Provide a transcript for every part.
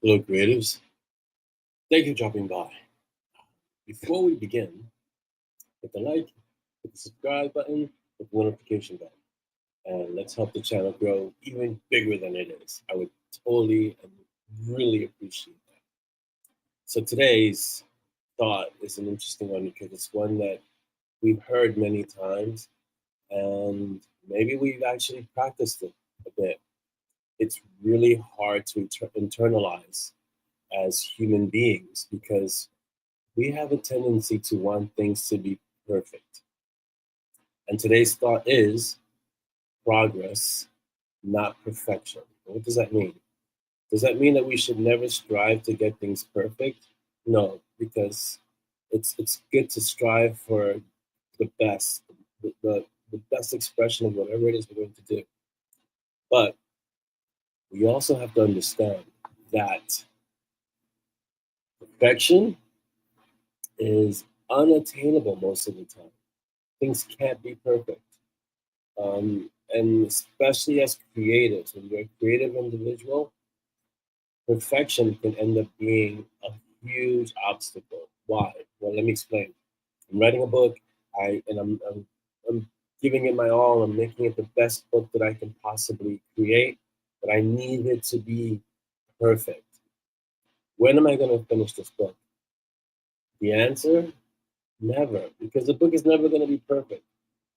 Hello, creatives. Thank you for dropping by. Before we begin, hit the like, hit the subscribe button, hit the notification bell, and let's help the channel grow even bigger than it is. I would totally and really appreciate that. So today's thought is an interesting one because it's one that we've heard many times, and maybe we've actually practiced it a bit. It's really hard to internalize as human beings because we have a tendency to want things to be perfect. And today's thought is progress, not perfection. What does that mean? Does that mean that we should never strive to get things perfect? No, because it's good to strive for the best, the best expression of whatever it is we're going to do. But we also have to understand that perfection is unattainable most of the time. Things can't be perfect. And especially as creatives, when you're a creative individual, perfection can end up being a huge obstacle. Why? Well, let me explain. I'm writing a book, I'm giving it my all. I'm making it the best book that I can possibly create, but I need it to be perfect. When am I going to finish this book? The answer: never, because the book is never going to be perfect.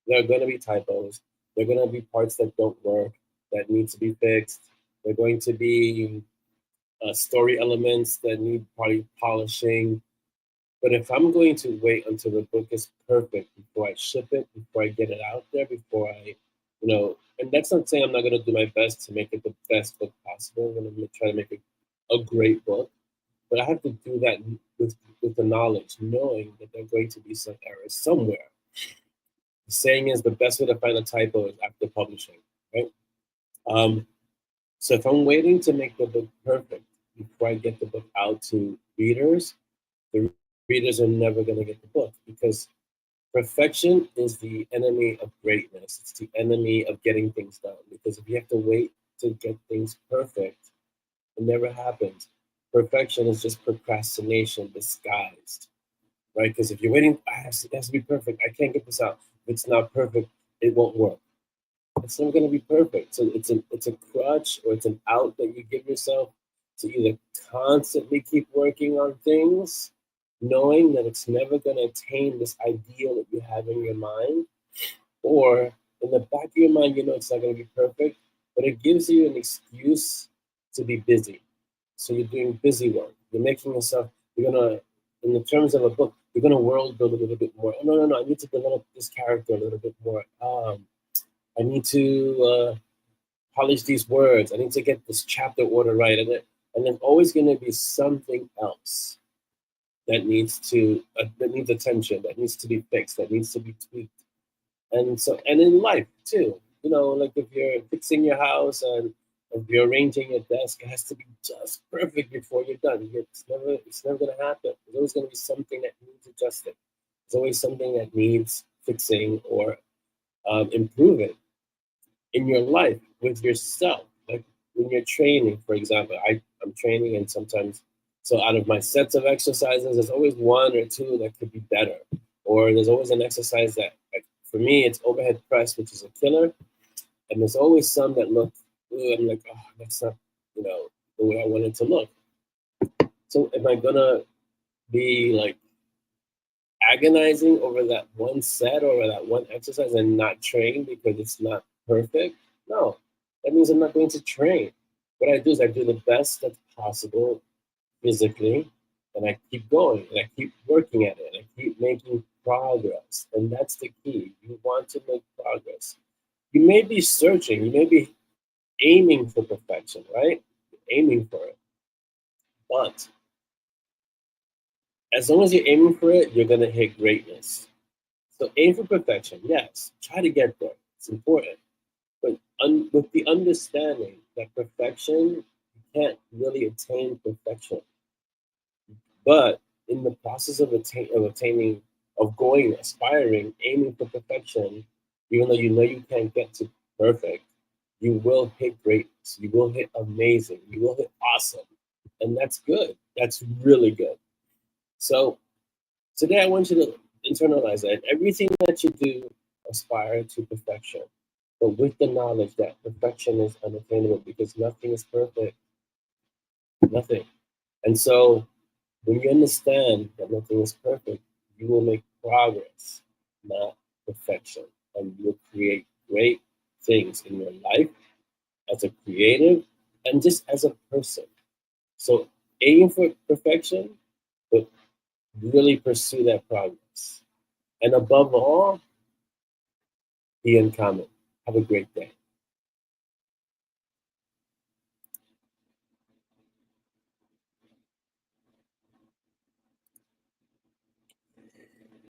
There are going to be typos. There are going to be parts that don't work, that need to be fixed. There are going to be story elements that need probably polishing. But if I'm going to wait until the book is perfect before I ship it, before I get it out there, before and that's not saying I'm not going to do my best to make it the best book possible. I'm going to try to make it a great book. But I have to do that with the knowledge, knowing that there are going to be some errors somewhere. The saying is the best way to find a typo is after publishing, right? Um, so if I'm waiting to make the book perfect before I get the book out to readers, the readers are never going to get the book because perfection is the enemy of greatness. It's the enemy of getting things done. Because if you have to wait to get things perfect, it never happens. Perfection is just procrastination disguised, right? Because if you're waiting, it has to be perfect. I can't get this out. If it's not perfect, it won't work. It's never going to be perfect. So it's a crutch or it's an out that you give yourself to either constantly keep working on things, knowing that it's never going to attain this ideal that you have in your mind, or in the back of your mind, you know it's not going to be perfect, but it gives you an excuse to be busy. So you're doing busy work. You're making yourself, you're going to, in the terms of a book, you're going to world build a little bit more. Oh, no, I need to develop this character a little bit more. I need to polish these words. I need to get this chapter order right. And there's always going to be something else that needs attention, that needs to be fixed, that needs to be tweaked. And in life too, like if you're fixing your house and if you're arranging your desk, it has to be just perfect before you're done. It's never going to happen. There's always going to be something that needs adjusting. There's always something that needs fixing or improving in your life with yourself. Like when you're training, for example, I'm training, and sometimes, so out of my sets of exercises, there's always one or two that could be better. Or there's always an exercise that, like for me, it's overhead press, which is a killer. And there's always some that look, I'm like, oh, that's not, the way I want it to look. So am I gonna be like agonizing over that one set or that one exercise and not train because it's not perfect? No, that means I'm not going to train. What I do is I do the best that's possible physically, and I keep going and I keep working at it and I keep making progress. And that's the key. You want to make progress. You may be searching, you may be aiming for perfection, right? Aiming for it. But as long as you're aiming for it, you're going to hit greatness. So aim for perfection, yes. Try to get there. It's important. But with the understanding that perfection, you can't really attain perfection. But in the process of attaining, of going, aspiring, aiming for perfection, even though you know you can't get to perfect, you will hit greatness. You will hit amazing. You will hit awesome. And that's good. That's really good. So today I want you to internalize that. Everything that you do, aspire to perfection, but with the knowledge that perfection is unattainable because nothing is perfect. Nothing. And so when you understand that nothing is perfect, you will make progress, not perfection. And you will create great things in your life as a creative and just as a person. So aim for perfection, but really pursue that progress. And above all, be uncommon. Have a great day.